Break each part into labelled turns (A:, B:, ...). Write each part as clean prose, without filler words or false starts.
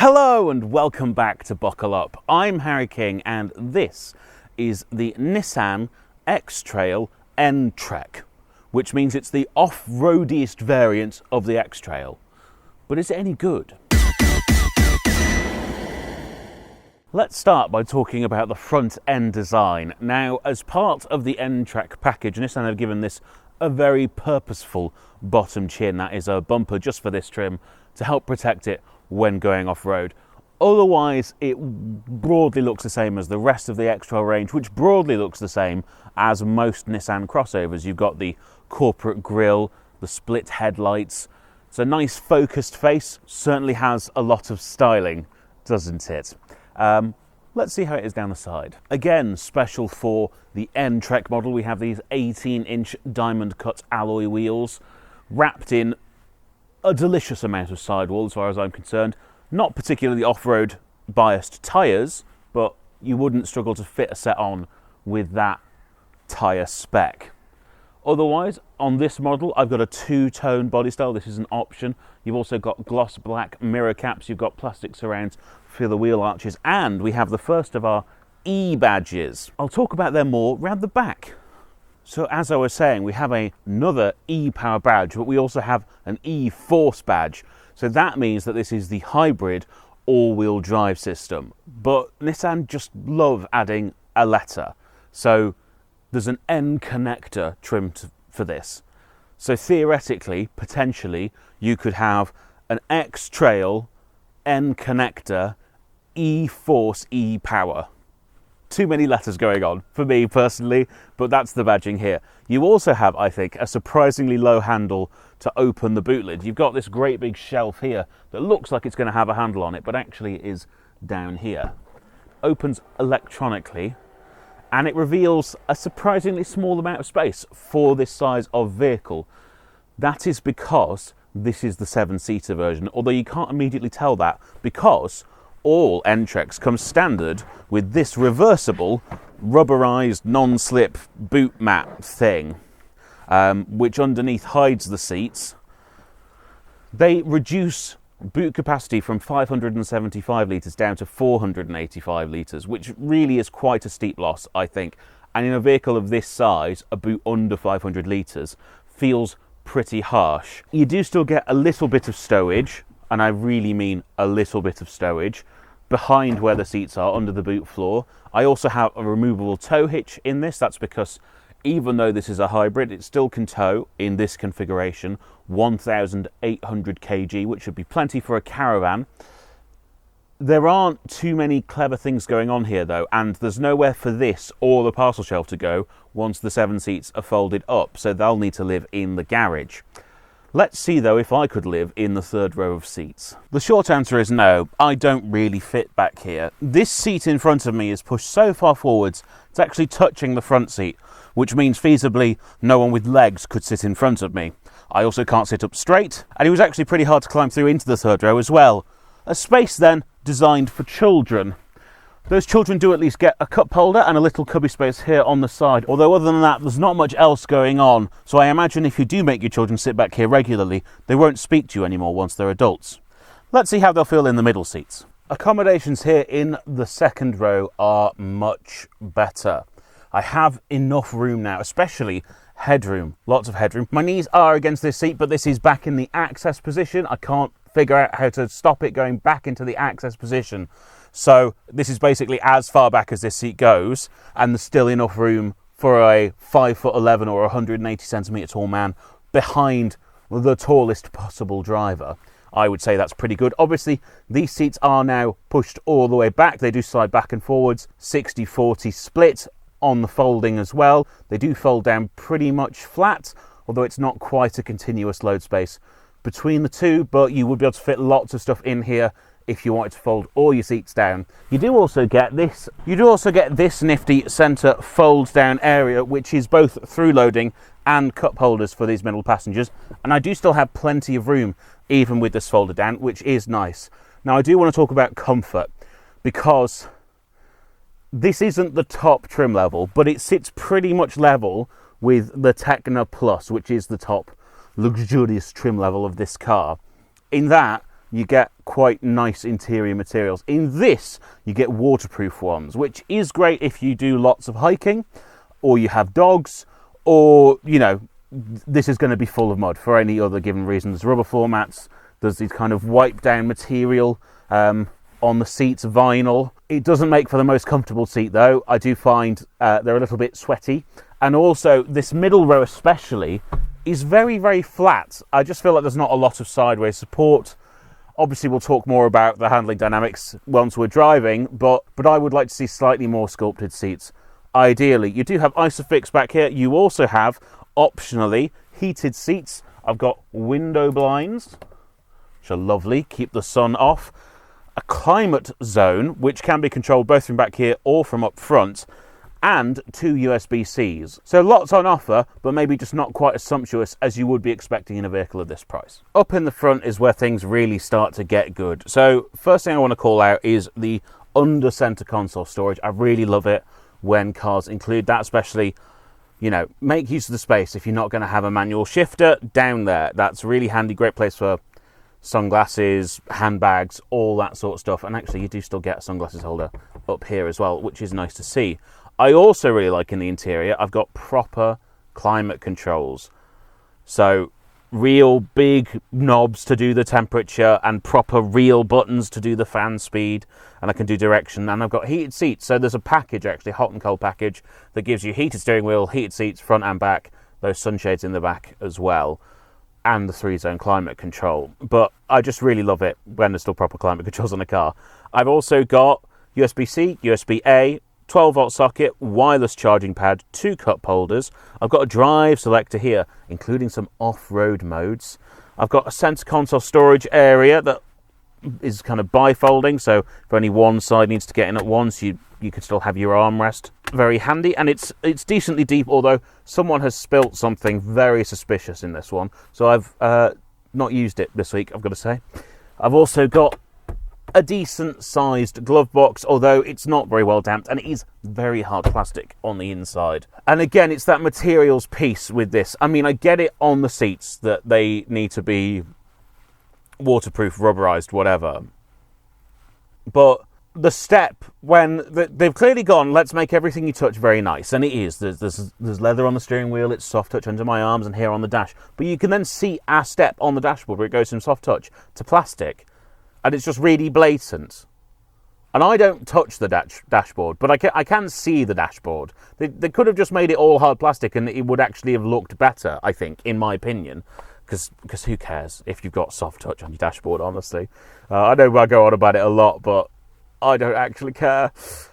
A: Hello and welcome back to Buckle Up. I'm Harry King and this is the Nissan X-Trail N-Trek, which means it's the off-roadiest variant of the X-Trail. But is it any good? Let's start by talking about the front end design. Now, as part of the N-Trek package, Nissan have given this a very purposeful bottom chin. That is a bumper just for this trim to help protect it when going off-road. Otherwise, it broadly looks the same as the rest of the X-Trail range, which broadly looks the same as most Nissan crossovers. You've got the corporate grille, the split headlights. It's a nice focused face, certainly has a lot of styling, doesn't it? Let's see how it is down the side. Again, special for the N-Trek model, we have these 18-inch diamond-cut alloy wheels wrapped in a delicious amount of sidewall as far as I'm concerned. Not particularly off-road biased tyres, but you wouldn't struggle to fit a set on with that tyre spec. Otherwise, on this model, I've got a two-tone body style. This is an option. You've also got gloss black mirror caps. You've got plastic surrounds for the wheel arches. And we have the first of our E-badges. I'll talk about them more round the back. So as I was saying, we have another E-Power badge, but we also have an e-4ORCE badge. So that means that this is the hybrid all-wheel drive system. But Nissan just love adding a letter. So there's an N connector trimmed for this. So theoretically, potentially, you could have an X-Trail N connector e-4ORCE e-Power. Too many letters going on for me personally, but that's the badging here. You also have, I think, a surprisingly low handle to open the boot lid. You've got this great big shelf here that looks like it's going to have a handle on it, but actually is down here. Opens electronically, and it reveals a surprisingly small amount of space for this size of vehicle. That is because this is the 7-seater version, although you can't immediately tell that because all N-Treks come standard with this reversible, rubberized, non-slip boot mat thing, which underneath hides the seats. They reduce boot capacity from 575 litres down to 485 litres, which really is quite a steep loss, I think. And in a vehicle of this size, a boot under 500 litres feels pretty harsh. You do still get a little bit of stowage, and I really mean a little bit of stowage, behind where the seats are under the boot floor. I also have a removable tow hitch in this. That's because even though this is a hybrid, it still can tow, in this configuration, 1,800 kg, which would be plenty for a caravan. There aren't too many clever things going on here though, and there's nowhere for this or the parcel shelf to go once the 7 seats are folded up, so they'll need to live in the garage. Let's see though if I could live in the third row of seats. The short answer is no, I don't really fit back here. This seat in front of me is pushed so far forwards, it's actually touching the front seat, which means feasibly no one with legs could sit in front of me. I also can't sit up straight, and it was actually pretty hard to climb through into the third row as well. A space then designed for children. Those children do at least get a cup holder and a little cubby space here on the side, although other than that there's not much else going on, so I imagine if you do make your children sit back here regularly, they won't speak to you anymore once they're adults. Let's see how they'll feel in the middle seats. Accommodations here in the second row are much better. I have enough room now, especially headroom, lots of headroom. My knees are against this seat, but this is back in the access position. I can't figure out how to stop it going back into the access position. So this is basically as far back as this seat goes, and there's still enough room for a 5'11" or 180 centimetre tall man behind the tallest possible driver. I would say that's pretty good. Obviously, these seats are now pushed all the way back. They do slide back and forwards, 60-40 split on the folding as well. They do fold down pretty much flat, although it's not quite a continuous load space between the two, but you would be able to fit lots of stuff in here if you wanted to fold all your seats down. You do also get this nifty centre fold down area, which is both through loading and cup holders for these middle passengers, and I do still have plenty of room even with this folded down, which is nice. Now I do want to talk about comfort, because this isn't the top trim level, but it sits pretty much level with the Tecna Plus, which is the top luxurious trim level of this car, in that you get quite nice interior materials. In this, you get waterproof ones, which is great if you do lots of hiking, or you have dogs, or, you know, this is going to be full of mud for any other given reason. There's rubber floor mats, there's these kind of wipe down material on the seats, vinyl. It doesn't make for the most comfortable seat though. I do find they're a little bit sweaty. And also this middle row especially is very, very flat. I just feel like there's not a lot of sideways support. Obviously, we'll talk more about the handling dynamics once we're driving, but I would like to see slightly more sculpted seats. Ideally, you do have Isofix back here. You also have, optionally, heated seats. I've got window blinds, which are lovely, keep the sun off. A climate zone, which can be controlled both from back here or from up front, and 2 USB-Cs. So lots on offer, but maybe just not quite as sumptuous as you would be expecting in a vehicle of this price. Up in the front is where things really start to get good. So first thing I want to call out is the under center console storage. I really love it when cars include that, especially, you know, make use of the space. If you're not going to have a manual shifter down there, that's really handy. Great place for sunglasses, handbags, all that sort of stuff. And actually you do still get a sunglasses holder up here as well, which is nice to see. I also really like in the interior, I've got proper climate controls. So real big knobs to do the temperature and proper real buttons to do the fan speed, and I can do direction, and I've got heated seats. So there's a package, actually, hot and cold package, that gives you heated steering wheel, heated seats front and back, those sunshades in the back as well, and the 3-zone climate control. But I just really love it when there's still proper climate controls on a car. I've also got USB-C, USB-A, 12-volt socket, wireless charging pad, 2 cup holders. I've got a drive selector here, including some off-road modes. I've got a center console storage area that is kind of bifolding, so if only one side needs to get in at once, you could still have your armrest. Very handy, and it's decently deep, although someone has spilt something very suspicious in this one, so I've not used it this week, I've got to say. I've also got a decent sized glove box, although it's not very well damped, and it is very hard plastic on the inside. And again, it's that materials piece with this. I mean, I get it on the seats that they need to be waterproof, rubberized, whatever, but the step when they've clearly gone, let's make everything you touch very nice, and it is. There's leather on the steering wheel, it's soft touch under my arms and here on the dash, but you can then see a step on the dashboard where it goes from soft touch to plastic, and it's just really blatant. And I don't touch the dashboard, but I can see the dashboard. They could have just made it all hard plastic and it would actually have looked better, I think, in my opinion. Because who cares if you've got soft touch on your dashboard, honestly. I know I go on about it a lot, but I don't actually care.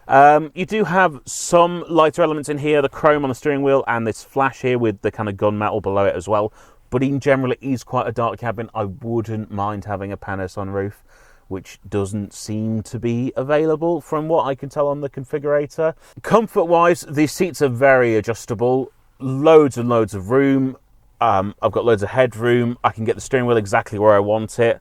A: You do have some lighter elements in here, the chrome on the steering wheel and this flash here with the kind of gunmetal below it as well. But in general, it is quite a dark cabin. I wouldn't mind having a pano sunroof, which doesn't seem to be available from what I can tell on the configurator. Comfort-wise, these seats are very adjustable. Loads and loads of room. I've got loads of headroom. I can get the steering wheel exactly where I want it.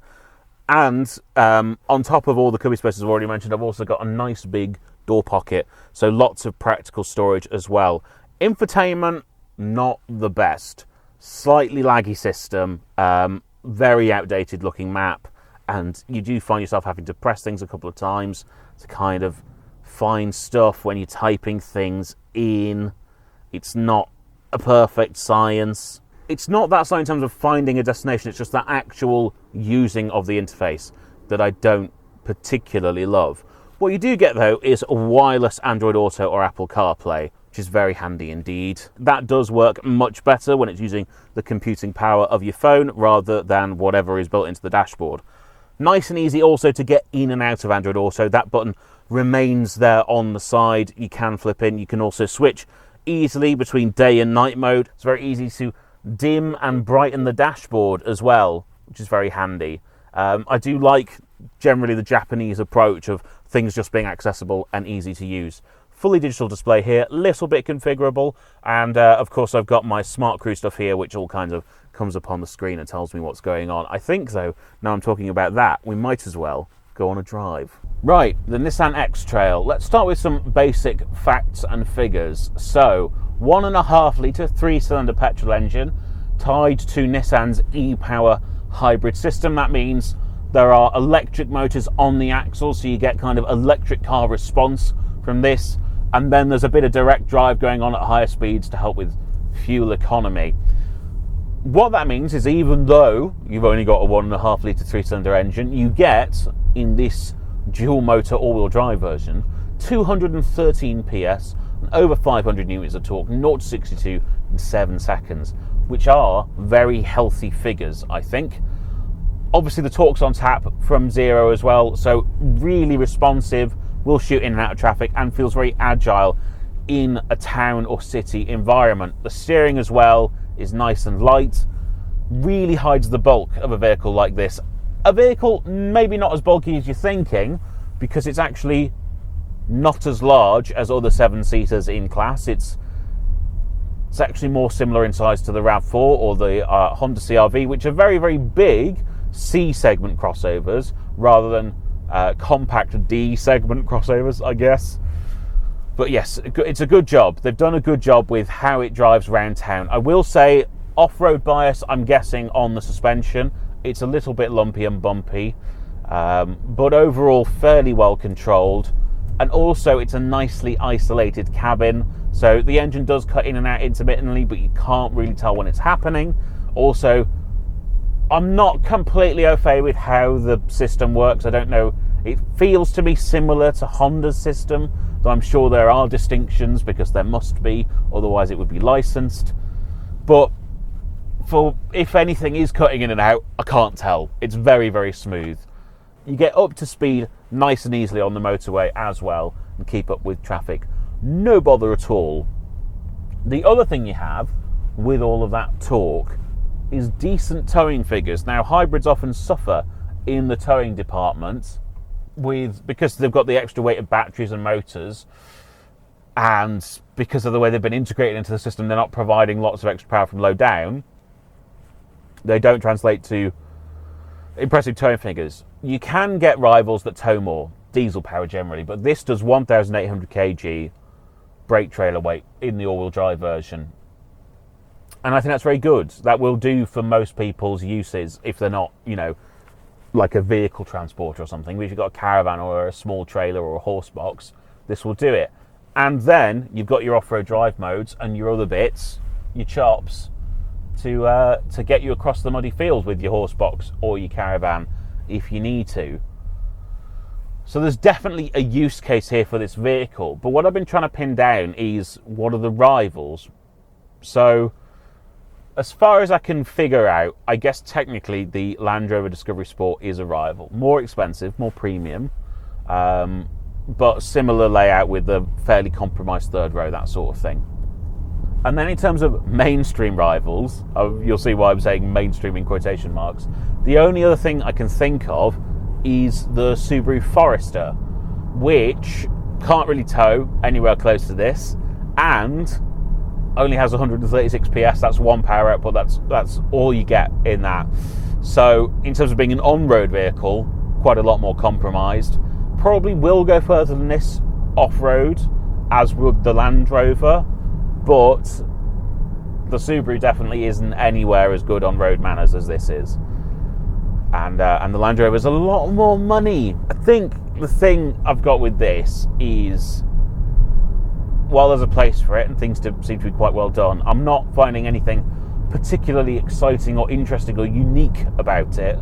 A: And on top of all the cubby spaces I've already mentioned, I've also got a nice big door pocket. So lots of practical storage as well. Infotainment, not the best. Slightly laggy system. Very outdated looking map. And you do find yourself having to press things a couple of times to kind of find stuff when you're typing things in. It's not a perfect science. It's not that science in terms of finding a destination, it's just that actual using of the interface that I don't particularly love. What you do get, though, is a wireless Android Auto or Apple CarPlay, which is very handy indeed. That does work much better when it's using the computing power of your phone rather than whatever is built into the dashboard. Nice and easy also to get in and out of Android Auto. That button remains there on the side. You can flip in. You can also switch easily between day and night mode. It's very easy to dim and brighten the dashboard as well, which is very handy. I do like generally the Japanese approach of things just being accessible and easy to use. Fully digital display here, little bit configurable, and of course I've got my smart cruise stuff here, which all kinds of comes up on the screen and tells me what's going on. I think, though, now I'm talking about that, we might as well go on a drive. Right, the Nissan X-Trail. Let's start with some basic facts and figures. So, 1.5 litre 3-cylinder petrol engine tied to Nissan's e-Power hybrid system. That means There are electric motors on the axle, so you get kind of electric car response from this. And then there's a bit of direct drive going on at higher speeds to help with fuel economy. What that means is, even though you've only got a 1.5 litre 3-cylinder engine, you get, in this dual motor all-wheel drive version, 213 PS and over 500 newtons of torque, 0 to 62 in 7 seconds, which are very healthy figures, I think. Obviously the torque's on tap from 0 as well, so really responsive, will shoot in and out of traffic, and feels very agile in a town or city environment. The steering as well is nice and light, really hides the bulk of a vehicle like this. A vehicle maybe not as bulky as you're thinking, because it's actually not as large as other 7-seaters in class. It's actually more similar in size to the RAV4 or the Honda CR-V, which are very, very big C-segment crossovers rather than compact D-segment crossovers, I guess. But yes, it's a good job. They've done a good job with how it drives around town. I will say, off-road bias, I'm guessing, on the suspension. It's a little bit lumpy and bumpy, but overall fairly well controlled. And also it's a nicely isolated cabin, so the engine does cut in and out intermittently, but you can't really tell when it's happening. Also, I'm not completely au fait with how the system works. I don't know. It feels to me similar to Honda's system, though I'm sure there are distinctions, because there must be, otherwise it would be licensed. But for if anything is cutting in and out, I can't tell. It's very, very smooth. You get up to speed nice and easily on the motorway as well, and keep up with traffic. No bother at all. The other thing you have with all of that torque is decent towing figures. Now, hybrids often suffer in the towing department because they've got the extra weight of batteries and motors, and because of the way they've been integrated into the system, they're not providing lots of extra power from low down. They don't translate to impressive towing figures. You can get rivals that tow more, diesel power generally, but this does 1,800 kg brake trailer weight in the all-wheel drive version. And I think that's very good. That will do for most people's uses if they're not, like a vehicle transporter or something. But if you've got a caravan or a small trailer or a horse box, this will do it. And then you've got your off-road drive modes and your other bits, your chops, to get you across the muddy fields with your horse box or your caravan if you need to. So there's definitely a use case here for this vehicle. But what I've been trying to pin down is, what are the rivals? So as far as I can figure out, I guess technically the Land Rover Discovery Sport is a rival. More expensive, more premium, but similar layout with the fairly compromised third row, that sort of thing. And then in terms of mainstream rivals, you'll see why I'm saying mainstream in quotation marks, the only other thing I can think of is the Subaru Forester, which can't really tow anywhere close to this, and only has 136 PS. That's one power output. That's all you get in that. So in terms of being an on-road vehicle, quite a lot more compromised. Probably will go further than this off-road, as would the Land Rover, but the Subaru definitely isn't anywhere as good on road manners as this is. And the Land Rover is a lot more money. I think the thing I've got with this is, while there's a place for it and things seem to be quite well done, I'm not finding anything particularly exciting or interesting or unique about it.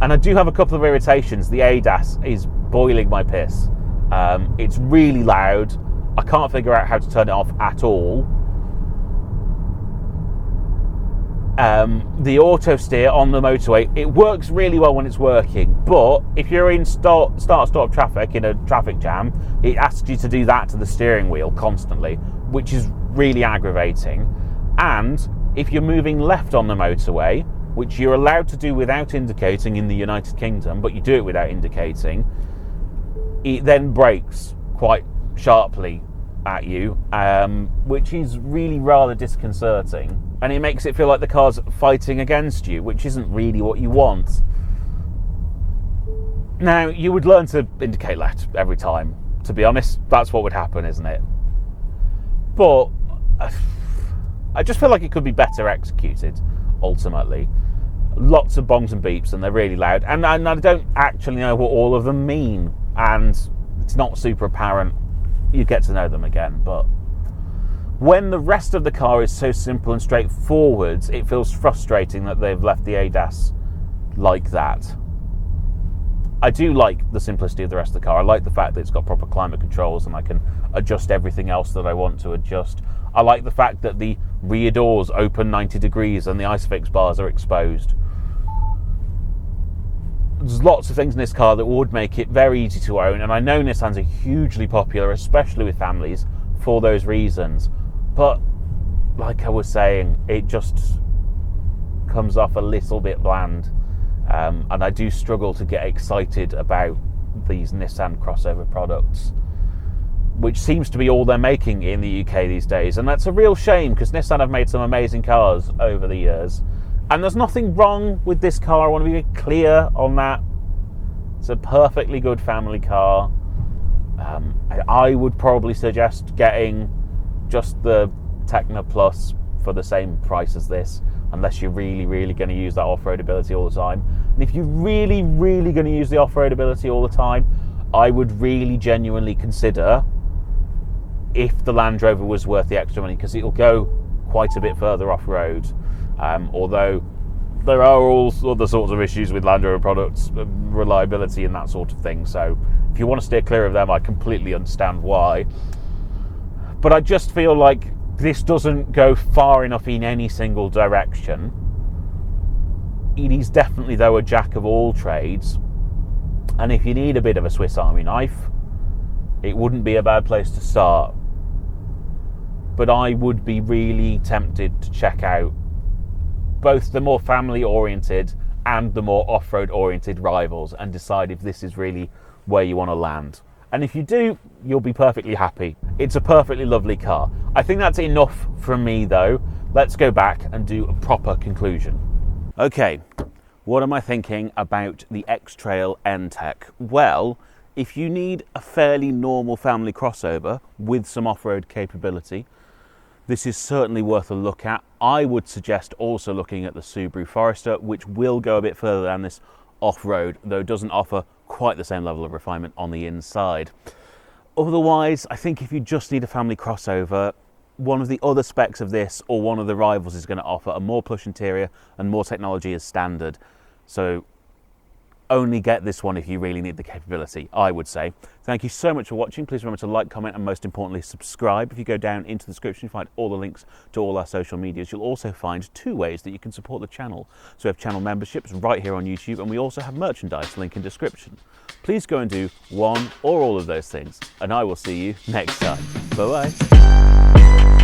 A: And I do have a couple of irritations. The ADAS is boiling my piss. It's really loud. I can't figure out how to turn it off at all. The auto steer on the motorway, it works really well when it's working, but if you're in start stop traffic in a traffic jam, it asks you to do that to the steering wheel constantly, which is really aggravating. And if you're moving left on the motorway, which you're allowed to do without indicating in the United Kingdom, but you do it without indicating, it then brakes quite sharply at you, which is really rather disconcerting. And it makes it feel like the car's fighting against you, which isn't really what you want. Now, you would learn to indicate left every time. To be honest, that's what would happen, isn't it? But I just feel like it could be better executed, ultimately. Lots of bongs and beeps, and they're really loud. And I don't actually know what all of them mean, and it's not super apparent. You get to know them again, but when the rest of the car is so simple and straightforward, it feels frustrating that they've left the ADAS like that. I do like the simplicity of the rest of the car. I like the fact that it's got proper climate controls and I can adjust everything else that I want to adjust. I like the fact that the rear doors open 90 degrees and the ISOFIX bars are exposed. There's lots of things in this car that would make it very easy to own, and I know Nissans are hugely popular, especially with families, for those reasons. But like I was saying, it just comes off a little bit bland, and I do struggle to get excited about these Nissan crossover products, which seems to be all they're making in the UK these days. And that's a real shame, because Nissan have made some amazing cars over the years. And there's nothing wrong with this car, I want to be clear on that. It's a perfectly good family car. I would probably suggest getting just the Tecna Plus for the same price as this, unless you're really, really going to use that off-road ability all the time. And if you're really, really going to use the off-road ability all the time, I would really genuinely consider if the Land Rover was worth the extra money, because it'll go quite a bit further off-road. Although there are all other sorts of issues with Land Rover products, reliability and that sort of thing. So if you want to steer clear of them, I completely understand why. But I just feel like this doesn't go far enough in any single direction. It is definitely, though, a jack of all trades. And if you need a bit of a Swiss Army knife, it wouldn't be a bad place to start. But I would be really tempted to check out both the more family-oriented and the more off-road-oriented rivals and decide if this is really where you want to land. And if you do, you'll be perfectly happy. It's a perfectly lovely car. I think that's enough from me, though. Let's go back and do a proper conclusion. Okay, what am I thinking about the X-Trail N-Trek? Well, if you need a fairly normal family crossover with some off-road capability, this is certainly worth a look at. I would suggest also looking at the Subaru Forester, which will go a bit further than this off-road, though doesn't offer quite the same level of refinement on the inside. Otherwise, I think if you just need a family crossover, one of the other specs of this or one of the rivals is going to offer a more plush interior and more technology as standard. So only get this one if you really need the capability, I would say. Thank you so much for watching. Please remember to like, comment, and most importantly, subscribe. If you go down into the description, you find all the links to all our social medias. You'll also find 2 ways that you can support the channel. So we have channel memberships right here on YouTube, and we also have merchandise, link in description. Please go and do one or all of those things, and I will see you next time. Bye-bye.